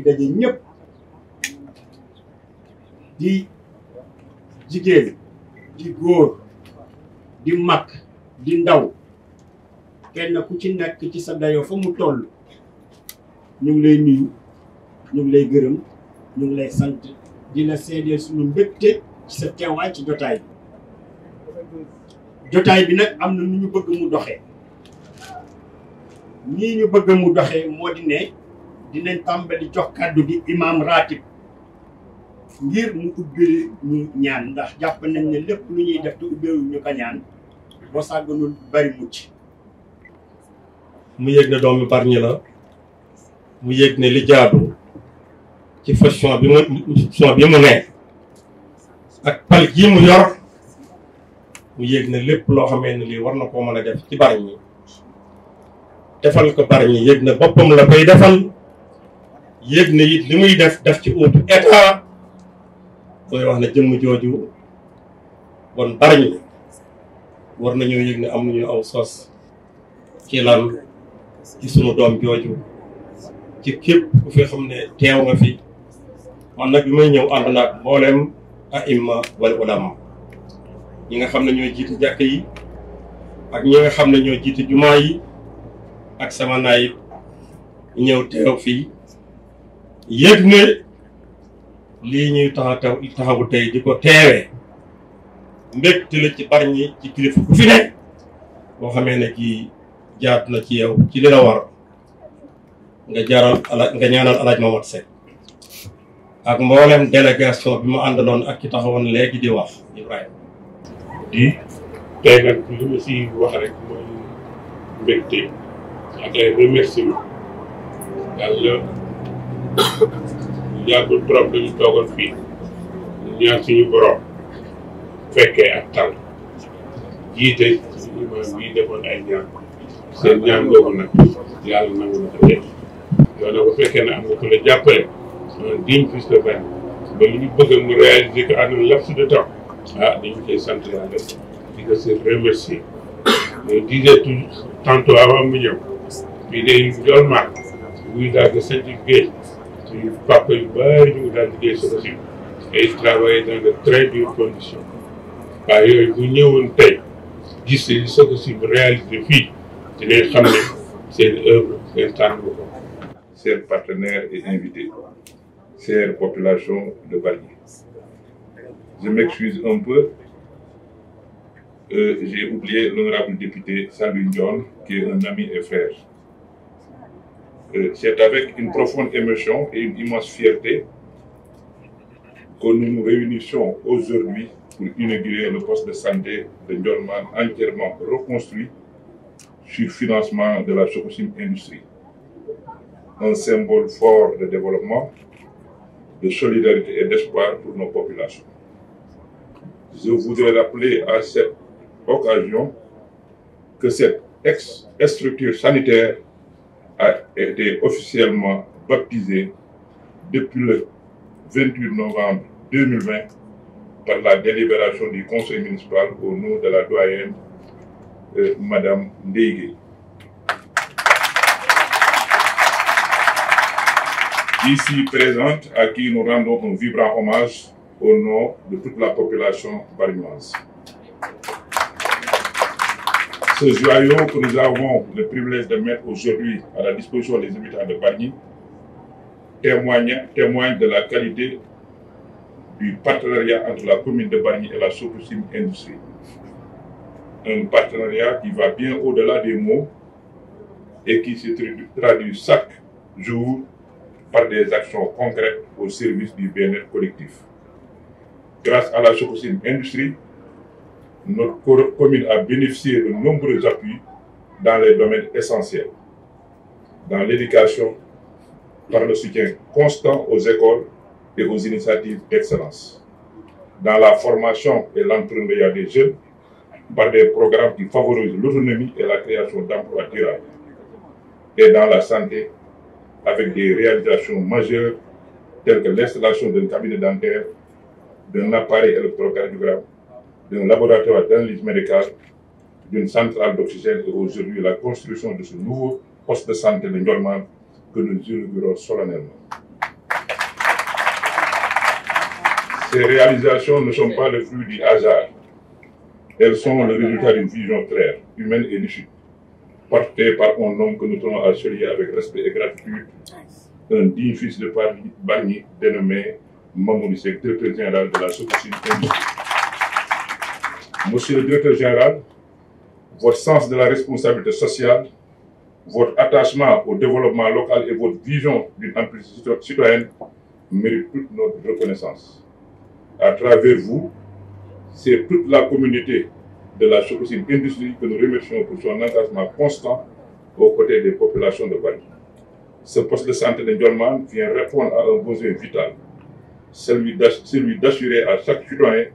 daje ñëpp di jigéen di góor di mag di ndaw kenn ku ci nekk ci sa dayoo fa mu toll ñu ngi lay nuyu ñu ngi lay gërëm ñu ngi lay sant di la seedeel suñu mbégte ci sa teewaay ci jotaay bi nag am na nu ñu bëgg mu doxee nii ñu bëgg mu doxee moo di ne dinañ tàmbali jox kàddu gi imam ratib ngir mu ubbi ñu ñaan ndax jàpp nañ ne lépp lu ñuy def te ubbeewu ñu ko ñaan boo sàgganul bari mucc. mu yëg ne doomi Bargny la mu yëg ne li jaadu ci fonction bi mu ne ak pal gi mu yor mu yëg ne lépp loo xamee ne lii war na koo mën a def ci Bargny defal ko Bargny yëg ne boppam la koy defal yëg ne it li muy def ci uutu état koy wax ne jëmm jooju bon Bargny war nañoo yëg ne am nañu aw sos ci lan ci sunu doom jooju ci képp ku fi xam ne teew nga fi man nag bi may ñëw ànd naag mboolem aimma wal ulama ñi nga xam ne ñoo jiite jàkk yi ak ñi nga xam ne ñoo jiite jumaa yi ak sama naayib ñëw teew fii yëg ne lii ñuy taxawu tey di ko teewee mbégte la ci Bargny ci kilifa ku fi ne boo xamee ne kii jaat na ci yow ci li la war nga ñaanal alaaj Mamat Seck ak mboolem délégation bi mu àndaloon ak ki taxawoon léegi di wax Ibrahima di tey nag li ma si wax rek mooy mbégte ak ay remerciement yàlla yàggul trop dañu toogoon fii ñaan suñu borom fekkee ak tal jiite imaam yi defoon ay ñaan seen ñaan googu nag yàlla nangu na ko def yow nag bu fekkee ne am nga ku la jàppale un digne fils de Bargny ba li ñu bëgg mu réaliser que en un laps de temps dañu koy sant yàlla di ko se remercier mais disais tout tantôt avant mu ñëw fii day jool maak buy daal di sant géej suñu papa yu bari ñu ngi daal liggéey Sococim et ils travaillaient dans de très dures conditions waaye yooyu bu ñëwoon tey gis li Sococim réalisé fii dinañ xam ne seen œuvre seen tànn bu ko. Chers partenaires et invités, chère population de Bargny, je m'excuse un peu. J'ai oublié l'honorable député Saliou Ndione, qui est un ami et frère. C'est avec une profonde émotion et une immense fierté que nous nous réunissons aujourd'hui pour inaugurer le poste de santé de Ndiolmane entièrement reconstruit sur financement de la Sococim Industrie. Un symbole fort de développement, de solidarité et d'espoir pour nos populations. Je voudrais rappeler à cette occasion que cette structure sanitaire a été officiellement baptisée depuis le 28 novembre 2020 par la délibération du conseil municipal au nom de la doyenne Madame Ndeye. Ici présente, à qui nous rendons un vibrant hommage au nom de toute la population bargnoise. Ce joyau que nous avons le privilège de mettre aujourd'hui à la disposition des habitants de Bargny témoigne de la qualité du partenariat entre la commune de Bargny et la Sococim Industrie. Un partenariat qui va bien au-delà des mots et qui se traduit chaque jour par des actions concrètes au service du bien-être collectif. Grâce à la Sococim Industrie, notre commune a bénéficié de nombreux appuis dans les domaines essentiels. Dans l'éducation, par le soutien constant aux écoles et aux initiatives d'excellence. Dans la formation et l'entrepreneuriat des jeunes, par des programmes qui favorisent l'autonomie et la création d'emplois durables. Et dans la santé, avec des réalisations majeures telles que l'installation d'un cabinet dentaire, d'un appareil électrocardiogramme, d'un laboratoire d'analyse médicale, d'une centrale d'oxygène et aujourd'hui la construction de ce nouveau poste de santé de Ndiolmane que nous inaugurons solennellement. Ces réalisations ne sont pas le fruit du hasard. Elles sont le résultat d'une vision claire, humaine et lucide, portée par un homme que nous tenons à saluer avec respect et gratitude, un digne fils de Bargny dénommé Mamoudou Seck, directeur général de la Sococim Industrie. Monsieur le directeur général, votre sens de la responsabilité sociale, votre attachement au développement local et votre vision d'une entreprise citoyenne méritent toute notre reconnaissance. À travers vous, c'est toute la communauté de la Sococim Industrie que nous remercions pour son engagement constant aux côtés des populations de Bargny. Ce poste de santé de Ndiolmane vient répondre à un besoin vital, celui d'assurer à chaque citoyen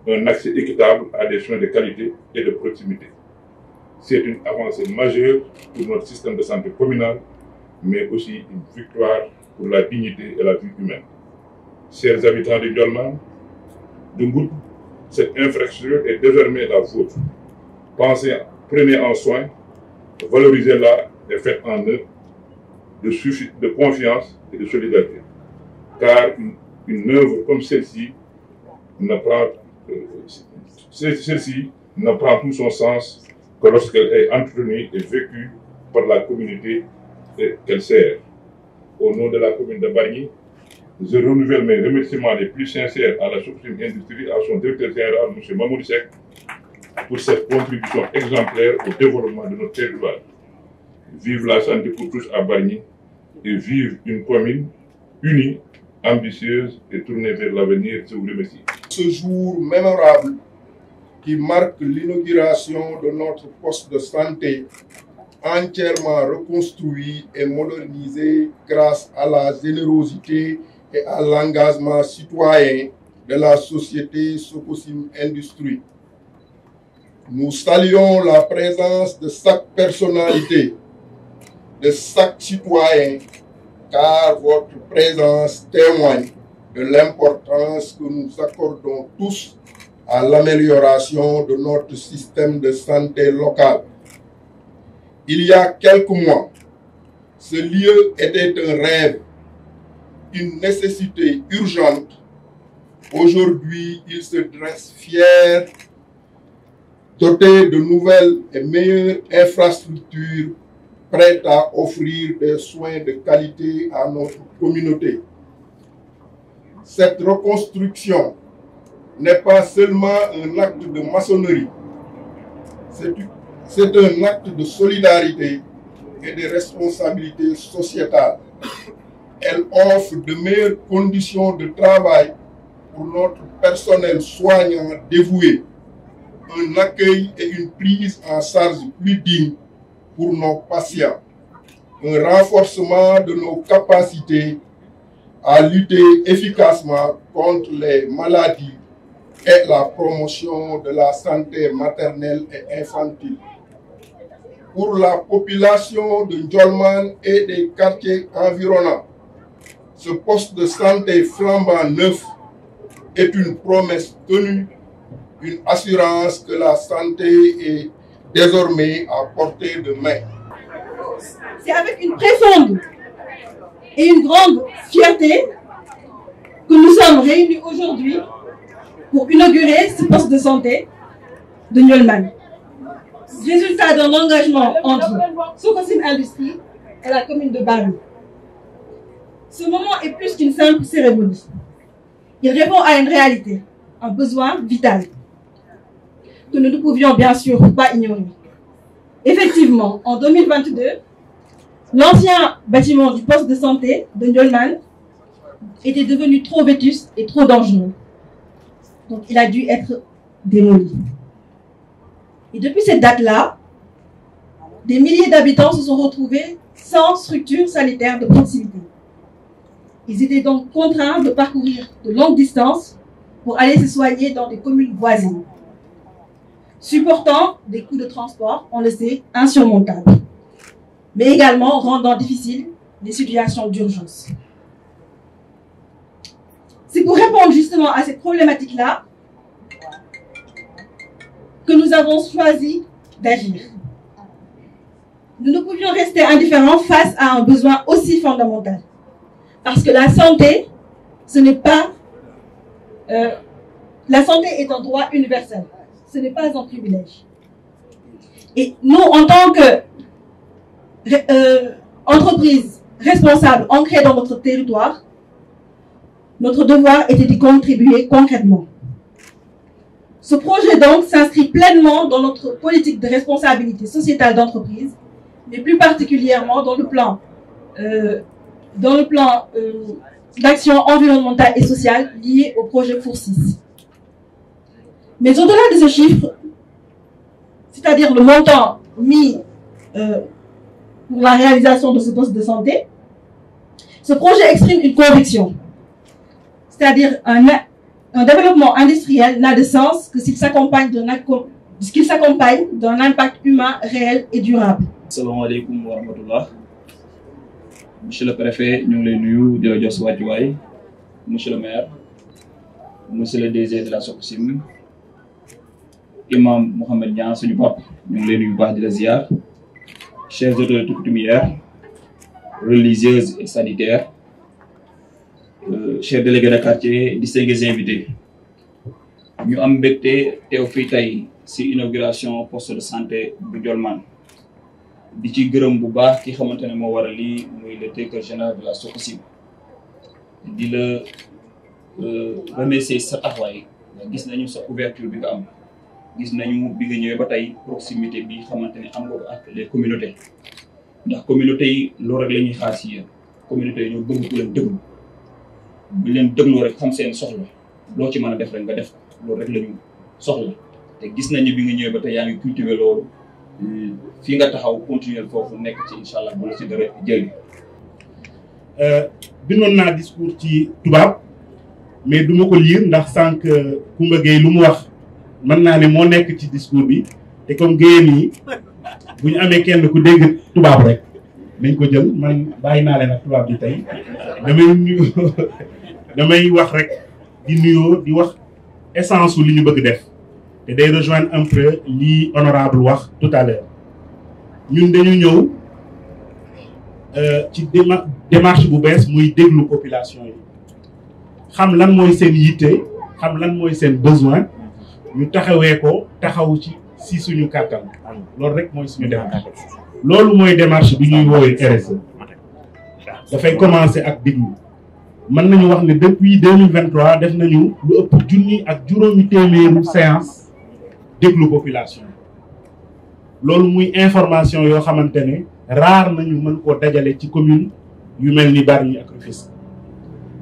un accès équitable à des soins de qualité et de proximité. C'est une avancée majeure pour notre système de santé communal, mais aussi une victoire pour la dignité et la vie humaine. Chers habitants de Ndiolmane, de Ngout, cette infrastructure est désormais la vôtre. Pensez, prenez en soin, valorisez-la et faites en œuvre de confiance et de solidarité. Car une œuvre comme celle-ci ne prend tout son sens que lorsqu'elle est entretenue et vécue par la communauté qu'elle sert. Au nom de la commune de Bargny, je renouvelle mes remerciements les plus sincères à la Sococim Industrie, à son directeur général, M. Mamoudou Seck, pour cette contribution exemplaire au développement de notre territoire. Vive la santé pour tous à Bargny et vive une commune unie, ambitieuse et tournée vers l'avenir. Je vous remercie. Ce jour mémorable qui marque l'inauguration de notre poste de santé entièrement reconstruit et modernisé grâce à la générosité et à l'engagement citoyen de la société Sococim Industrie. Nous saluons la présence de chaque personnalité, de chaque citoyen, car votre présence témoigne de l'importance que nous accordons tous à l'amélioration de notre système de santé local. Il y a quelques mois, ce lieu était un rêve, une nécessité urgente. Aujourd'hui, il se dresse fier, doté de nouvelles et meilleures infrastructures prêtes à offrir des soins de qualité à notre communauté. Cette reconstruction n'est pas seulement un acte de maçonnerie, c'est un acte de solidarité et de responsabilité sociétale. Elle offre de meilleures conditions de travail pour notre personnel soignant dévoué, un accueil et une prise en charge plus digne pour nos patients, un renforcement de nos capacités à lutter efficacement contre les maladies et la promotion de la santé maternelle et infantile. Pour la population de Ndiolmane et des quartiers environnants, ce poste de santé flambant neuf est une promesse tenue, une assurance que la santé est désormais à portée de main. C'est avec une profonde et une grande fierté que nous sommes réunis aujourd'hui pour inaugurer ce poste de santé de Ndiolmane. Résultat d'un engagement entre Sococim Industrie et la commune de Bargny. Ce moment est plus qu'une simple cérémonie. Il répond à une réalité, un besoin vital, que nous ne pouvions bien sûr pas ignorer. Effectivement, en 2022, l'ancien bâtiment du poste de santé de Ndiolmane était devenu trop vétuste et trop dangereux. Donc il a dû être démoli. Et depuis cette date-là, des milliers d'habitants se sont retrouvés sans structure sanitaire de proximité. Ils étaient donc contraints de parcourir de longues distances pour aller se soigner dans des communes voisines, supportant des coûts de transport, on le sait, insurmontables, mais également rendant difficiles les situations d'urgence. C'est pour répondre justement à cette problématique-là que nous avons choisi d'agir. Nous ne pouvions rester indifférents face à un besoin aussi fondamental. Parce que la santé, ce n'est pas... la santé est un droit universel. Ce n'est pas un privilège. Et nous, en tant qu'entreprise responsable ancrée dans notre territoire, notre devoir était d'y contribuer concrètement. Ce projet donc s'inscrit pleinement dans notre politique de responsabilité sociétale d'entreprise, mais plus particulièrement dans le plan d'action environnementale et sociale lié au projet Four6. Mais au-delà de ce chiffre, c'est-à-dire le montant mis pour la réalisation de ce poste de santé, ce projet exprime une conviction, c'est-à-dire un développement industriel n'a de sens que s'il s'accompagne d'un impact humain réel et durable. Assalamu alaikum wa rahmatullah. Monsieur le préfet, nous les nuyu de la jox wàccuwaay, monsieur le maire, monsieur le DG de la SOCOSIM, imam Mohamed Niang suñu pap, ñu ngi leen nuyu baax di la ziar, chers autorités coutumières, religieuses et sanitaires, chers délégués de quartier, distingués invités. Ñu am mbégte teew fii tey ci inauguration poste de santé bu Ndiolmane. Di ci gërëm bu baax ki xamante ne moo waral lii muy le directeur général de la SOCOSIM. Di la remercier sa taxawaay, gis nañu sa ouverture bi nga am, gis nañu bi nga ñëwee ba tey proximité bi xamante ne am nga ko ak les communautés. Ndax communautés yi loolu rek la ñuy xaar ci yéen. Communautés yi ñoo bëgg ku leen déglu. Bu leen dégloo rek xam seen soxla loo ci mën a def rek nga def loolu rek la ñu soxla te gis nañu bi nga ñëwee ba tey yaa ngi cultiver loolu fii nga taxaw continuer foofu nekk ci incha allah bu la ci dara jëli. bindoon naa discours ci tubaab mais du ma ko lire ndax sànq Koumba Gueye lu mu wax mën naa ne moo nekk ci discours bi te comme Guèyeen yi bu ñu amee kenn ku dégg tubaab rek nañ ko jël man bàyyi naa leen ak tubaab bi tey damay wax rek di nuyoo di wax essence li ñu bëgg def te day rejoindre un peu li honorable wax tout à l'heure ñun dañu ñëw ci démarche bu bees muy déglu population yi xam lan mooy seen yitte xam lan mooy seen besoin ñu taxawee ko taxaw ci si suñu kàttan loolu rek mooy suñu démarche loolu mooy démarche bi ñuy woowee RSE dafay commencer ak déglu mën nañu wax ne depuis 2023 def nañu lu ëpp junni ak juróomi téeméeru séance déglu population loolu muy information yoo xamante ne rare nañu mën koo dajale ci commune yu mel ni Bargny ak Rufisque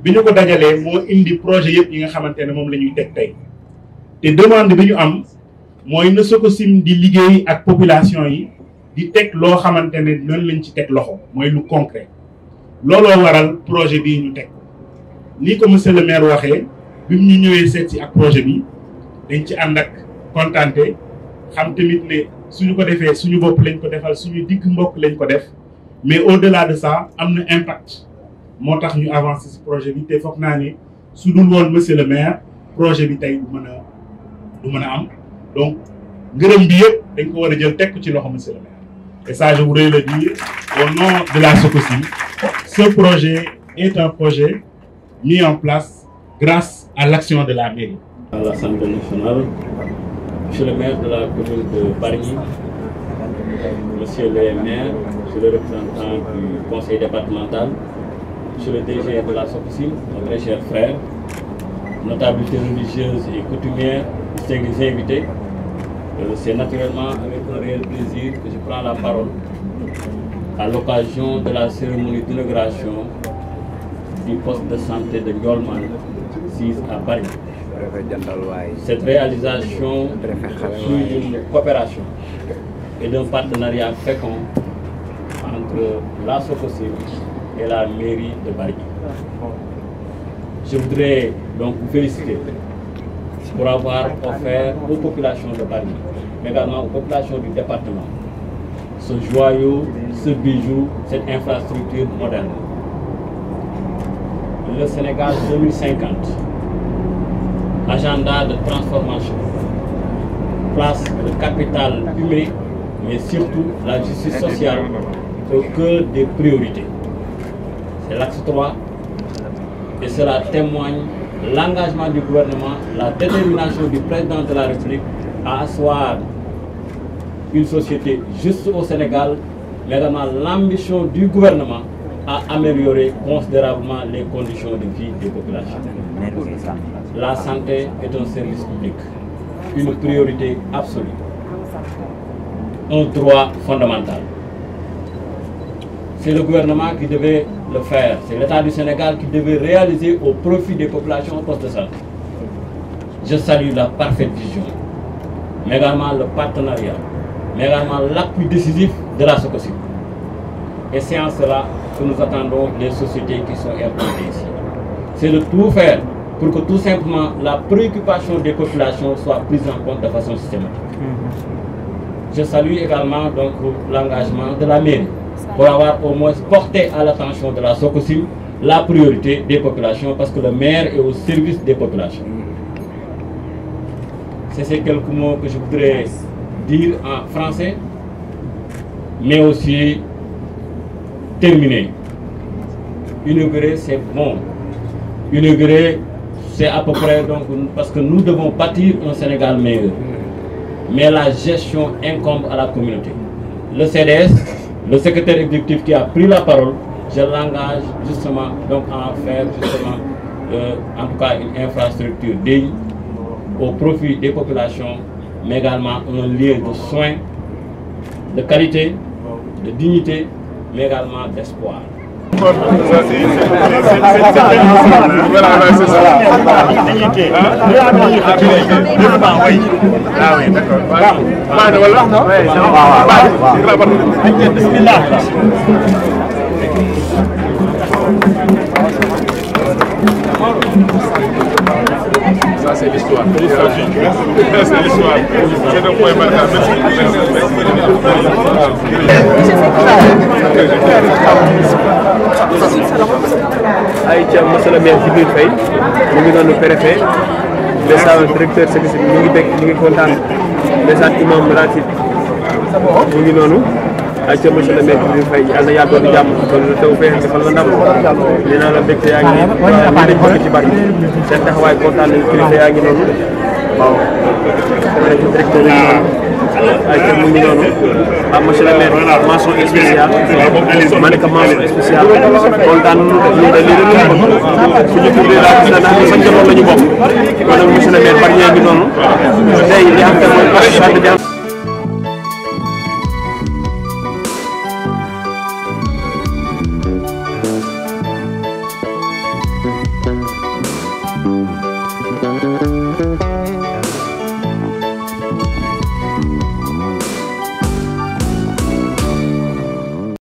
bi ñu ko dajalee moo indi projet yëpp yi nga xamante ne moom la ñuy teg tey te demande bi ñu am mooy na SOCOSIM di liggéey ak population yi di teg loo xamante ne noonu lañ ci teg loxo mooy lu concret looloo waral projet bii ñu teg ni ko monsieur le maire waxee bi mu ñu ñëwee seet si ak projet bi dañ ci ànd ak kontaante xam tamit ne suñu ko defee suñu bopp lañ ko defal suñu digg mbokk lañ ko def mais au-delà de ça am na impact moo tax ñu avancer ci projet bi te foog naa ne su dul woon monsieur le maire projet bi tey du mën a am donc ngërëm bi yëpp dañ ko war a jël teg ko ci loxo monsieur le maire et ça je voudrais le dire au nom de la SOCOSIM. Ce projet est un projet mis en place grâce à l'action de la mairie. À l'Assemblée nationale, monsieur le maire de la commune de Bargny, monsieur le maire, monsieur le représentant du conseil départemental, monsieur le DG de la SOCOSIM, mon très cher frère, notabilités religieuses et coutumières, distingués invités, c'est naturellement avec un réel plaisir que je prends la parole à l'occasion de la cérémonie d'inauguration du poste de santé de Ndiolmane 6 à Paris. Cette réalisation suit d'une coopération et d'un partenariat fécond entre la SOCOSIM et la mairie de Paris. Je voudrais donc vous féliciter pour avoir offert aux populations de Paris, mais également aux populations du département, ce joyau, ce bijou, cette infrastructure moderne. Le Sénégal 2050, agenda de transformation, place le capital humain, mais surtout la justice sociale au cœur des priorités. C'est l'axe 3 et cela témoigne l'engagement du gouvernement, la détermination du président de la République à asseoir une société juste au Sénégal, mais également l'ambition du gouvernement à améliorer considérablement les conditions de vie des populations. La santé est un service public, une priorité absolue, un droit fondamental. C'est le gouvernement qui devait le faire, c'est l'État du Sénégal qui devait réaliser au profit des populations au poste de santé. Je salue la parfaite vision, mais également le partenariat, mais également l'appui décisif de la SOCOSIM. Et c'est en cela que nous attendons les sociétés qui sont implantées ici. C'est de tout faire pour que tout simplement la préoccupation des populations soit prise en compte de façon systématique. Je salue également donc l'engagement de la mairie pour avoir au moins porté à l'attention de la SOCOSIM la priorité des populations, parce que le maire est au service des populations. C'est ces quelques mots que je voudrais dire en français, mais aussi terminer. Inaugurer, c'est bon. Inaugurer, c'est à peu près donc, parce que nous devons bâtir un Sénégal meilleur. Mais la gestion incombe à la communauté. Le CDS, le secrétaire exécutif qui a pris la parole, je l'engage justement donc à en faire justement, en tout cas une infrastructure digne au profit des populations, mais également un lieu de soins, de qualité, de dignité, mais également d'espoir. Ça, c'est l'histoire. C'est l'histoire. C'est un point marquant. Aïcha, monsieur le maire Djibril Faye, ñu ngi noonu préfet, message directeur service bi ñu ngi bég ñu ngi kontaan, message imam ratib ñu ngi noonu. Aïcha, monsieur le maire Djibril Faye, yàlla na yàlla doon jàmm, doon taw feex defal la ndam. Nee naa la mbégte yaa ngi nii, ñu dañ bëgg ci bari. Seen taxawaay kontaan nañu, kilifa yaa ngi noonu. Waaw. Directeur yi noonu. Aïcha mu ngi noonu. Ah monsieur le maire, mention spéciale. Ma ne ko mention spéciale. Kontaan nañu de lii rek la bëgg. Suñu tuddee daal gis naa ne sa njaboot la ñu bokk. Kon nag monsieur le maire bari ñee ngi noonu. Tey li am te mooy